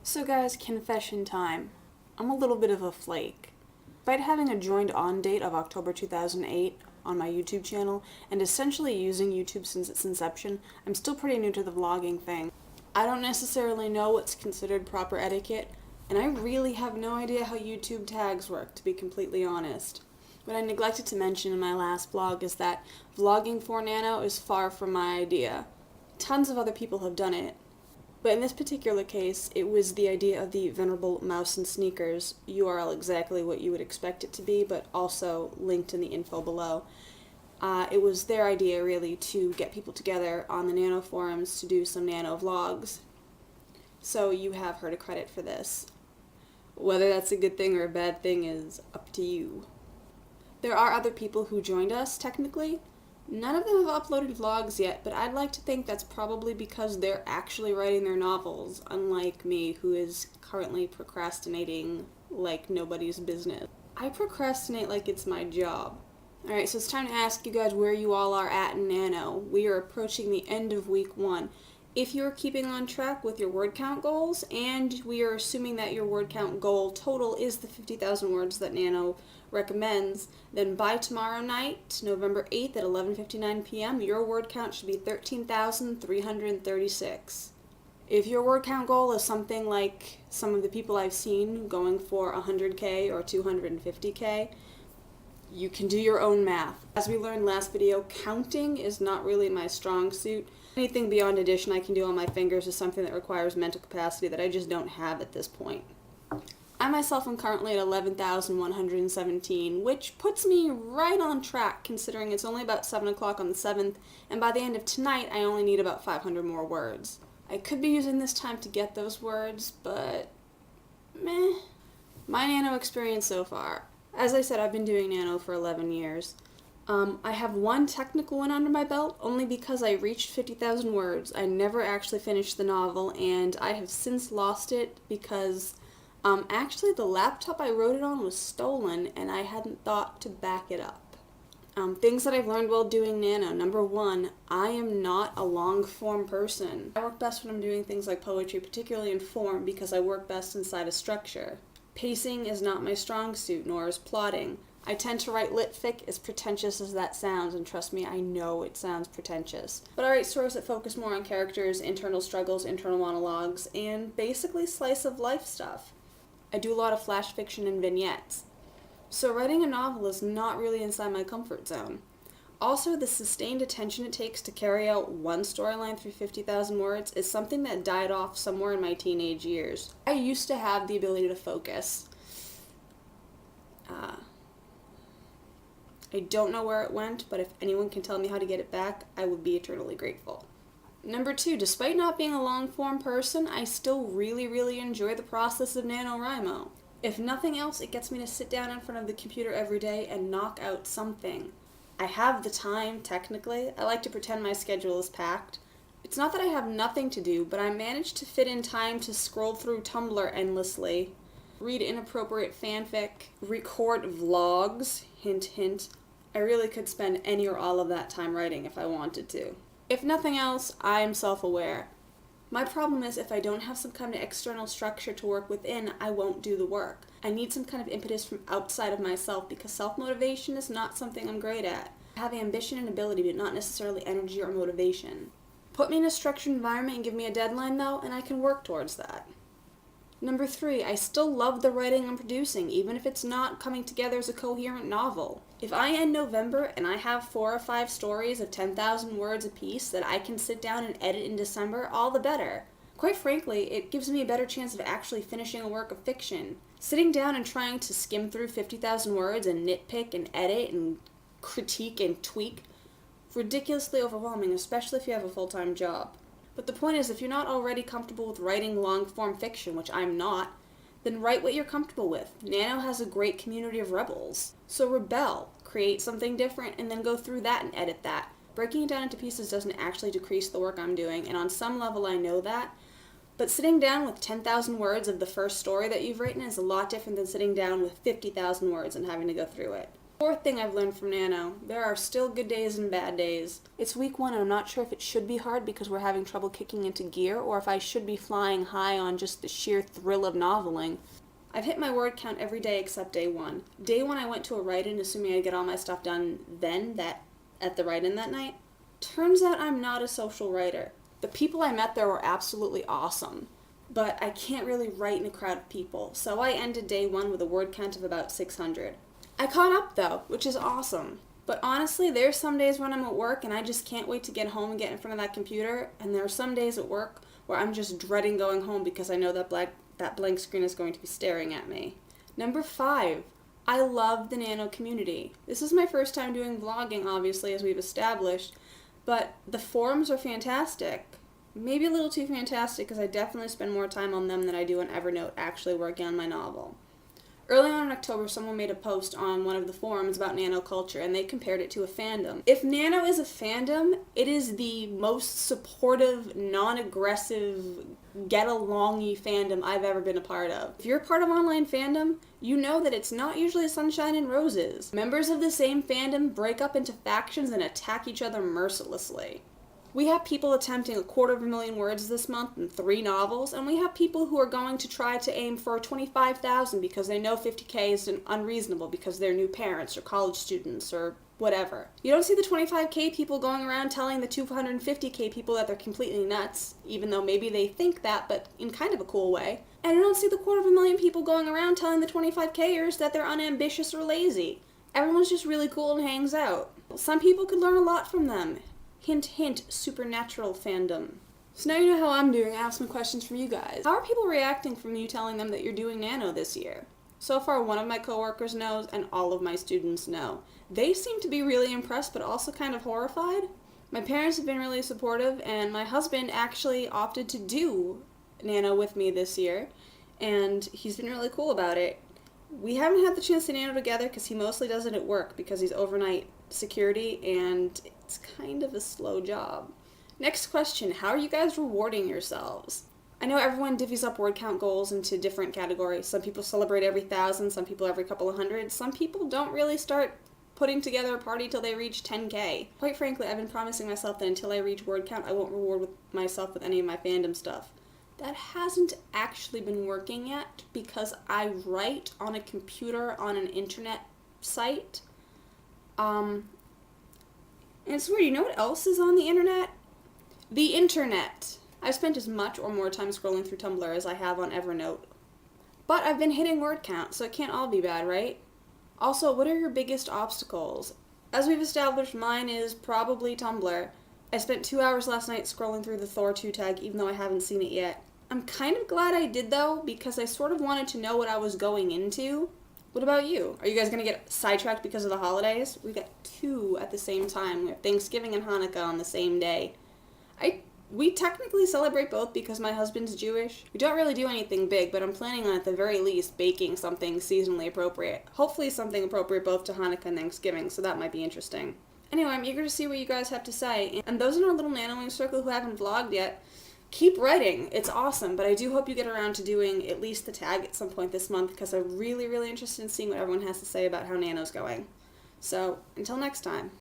So guys, confession time. I'm a little bit of a flake. Despite having a joined on date of October 2008 on my YouTube channel, and essentially using YouTube since its inception, I'm still pretty new to the vlogging thing. I don't necessarily know what's considered proper etiquette, and I really have no idea how YouTube tags work, to be completely honest. What I neglected to mention in my last vlog is that vlogging for Nano is far from my idea. Tons of other people have done it. But in this particular case, it was the idea of the venerable mouse and sneakers, URL exactly what you would expect it to be, but also linked in the info below. It was their idea, really, to get people together on the Nano forums to do some Nano vlogs. So you have her to credit for this. Whether that's a good thing or a bad thing is up to you. There are other people who joined us, technically. None of them have uploaded vlogs yet, but I'd like to think that's probably because they're actually writing their novels, unlike me, who is currently procrastinating like nobody's business. I procrastinate like it's my job. Alright, so it's time to ask you guys where you all are at in Nano. We are approaching the end of week 1. If you're keeping on track with your word count goals, and we are assuming that your word count goal total is the 50,000 words that Nano recommends, then by tomorrow night, November 8th at 11:59 p.m., your word count should be 13,336. If your word count goal is something like some of the people I've seen going for 100k or 250k, you can do your own math. As we learned last video, counting is not really my strong suit. Anything beyond addition I can do on my fingers is something that requires mental capacity that I just don't have at this point. I myself am currently at 11,117, which puts me right on track considering it's only about 7 o'clock on the 7th, and by the end of tonight I only need about 500 more words. I could be using this time to get those words, but meh. My Nano experience so far. As I said, I've been doing Nano for 11 years. I have one technical win under my belt, only because I reached 50,000 words. I never actually finished the novel, and I have since lost it because actually the laptop I wrote it on was stolen, and I hadn't thought to back it up. Things that I've learned while doing Nano. Number 1, I am not a long-form person. I work best when I'm doing things like poetry, particularly in form, because I work best inside a structure. Pacing is not my strong suit, nor is plotting. I tend to write lit-fic, as pretentious as that sounds, and trust me, I know it sounds pretentious. But I write stories that focus more on characters, internal struggles, internal monologues, and basically slice-of-life stuff. I do a lot of flash fiction and vignettes. So writing a novel is not really inside my comfort zone. Also, the sustained attention it takes to carry out one storyline through 50,000 words is something that died off somewhere in my teenage years. I used to have the ability to focus. I don't know where it went, but if anyone can tell me how to get it back, I would be eternally grateful. Number 2, despite not being a long-form person, I still really enjoy the process of NaNoWriMo. If nothing else, it gets me to sit down in front of the computer every day and knock out something. I have the time, technically. I like to pretend my schedule is packed. It's not that I have nothing to do, but I managed to fit in time to scroll through Tumblr endlessly, read inappropriate fanfic, record vlogs, hint hint. I really could spend any or all of that time writing if I wanted to. If nothing else, I am self-aware. My problem is if I don't have some kind of external structure to work within, I won't do the work. I need some kind of impetus from outside of myself because self-motivation is not something I'm great at. I have ambition and ability, but not necessarily energy or motivation. Put me in a structured environment and give me a deadline though, and I can work towards that. Number 3, I still love the writing I'm producing, even if it's not coming together as a coherent novel. If I end November and I have 4 or 5 stories of 10,000 words apiece that I can sit down and edit in December, all the better. Quite frankly, it gives me a better chance of actually finishing a work of fiction. Sitting down and trying to skim through 50,000 words and nitpick and edit and critique and tweak, ridiculously overwhelming, especially if you have a full-time job. But the point is, if you're not already comfortable with writing long-form fiction, which I'm not, then write what you're comfortable with. Nano has a great community of rebels. So rebel, create something different, and then go through that and edit that. Breaking it down into pieces doesn't actually decrease the work I'm doing, and on some level I know that. But sitting down with 10,000 words of the first story that you've written is a lot different than sitting down with 50,000 words and having to go through it. Fourth thing I've learned from Nano, there are still good days and bad days. It's week 1 and I'm not sure if it should be hard because we're having trouble kicking into gear or if I should be flying high on just the sheer thrill of noveling. I've hit my word count every day except day 1. Day 1 I went to a write-in assuming I'd get all my stuff done at the write-in that night. Turns out I'm not a social writer. The people I met there were absolutely awesome, but I can't really write in a crowd of people, so I ended day 1 with a word count of about 600. I caught up though, which is awesome. But honestly, there's some days when I'm at work and I just can't wait to get home and get in front of that computer, and there are some days at work where I'm just dreading going home because I know that blank screen is going to be staring at me. Number 5, I love the Nano community. This is my first time doing vlogging, obviously, as we've established, but the forums are fantastic. Maybe a little too fantastic because I definitely spend more time on them than I do on Evernote actually working on my novel. Early on in October, someone made a post on one of the forums about nano culture, and they compared it to a fandom. If Nano is a fandom, it is the most supportive, non-aggressive, get-along-y fandom I've ever been a part of. If you're a part of online fandom, you know that it's not usually sunshine and roses. Members of the same fandom break up into factions and attack each other mercilessly. We have people attempting 250,000 words this month in 3 novels, and we have people who are going to try to aim for 25,000 because they know 50K is unreasonable because they're new parents or college students or whatever. You don't see the 25K people going around telling the 250K people that they're completely nuts, even though maybe they think that, but in kind of a cool way. And you don't see the 250,000 people going around telling the 25Kers that they're unambitious or lazy. Everyone's just really cool and hangs out. Some people could learn a lot from them. Hint, hint, supernatural fandom. So now you know how I'm doing. I have some questions from you guys. How are people reacting from you telling them that you're doing Nano this year? So far, one of my coworkers knows, and all of my students know. They seem to be really impressed, but also kind of horrified. My parents have been really supportive, and my husband actually opted to do Nano with me this year, and he's been really cool about it. We haven't had the chance to Nano together because he mostly does it at work because he's overnight security, and it's kind of a slow job. Next question, how are you guys rewarding yourselves? I know everyone divvies up word count goals into different categories. Some people celebrate every 1,000, some people every couple of hundred. Some people don't really start putting together a party till they reach 10K. Quite frankly, I've been promising myself that until I reach word count, I won't reward myself with any of my fandom stuff. That hasn't actually been working yet because I write on a computer on an internet site. And it's weird, you know what else is on the internet? The internet. I've spent as much or more time scrolling through Tumblr as I have on Evernote. But I've been hitting word count, so it can't all be bad, right? Also, what are your biggest obstacles? As we've established, mine is probably Tumblr. I spent 2 hours last night scrolling through the Thor 2 tag, even though I haven't seen it yet. I'm kind of glad I did, though, because I sort of wanted to know what I was going into. What about you? Are you guys going to get sidetracked because of the holidays? We got 2 at the same time. We have Thanksgiving and Hanukkah on the same day. We technically celebrate both because my husband's Jewish. We don't really do anything big, but I'm planning on at the very least baking something seasonally appropriate. Hopefully something appropriate both to Hanukkah and Thanksgiving, so that might be interesting. Anyway, I'm eager to see what you guys have to say. And those in our little NaNoWriMo circle who haven't vlogged yet, keep writing. It's awesome, but I do hope you get around to doing at least the tag at some point this month because I'm really, really interested in seeing what everyone has to say about how Nano's going. So, until next time.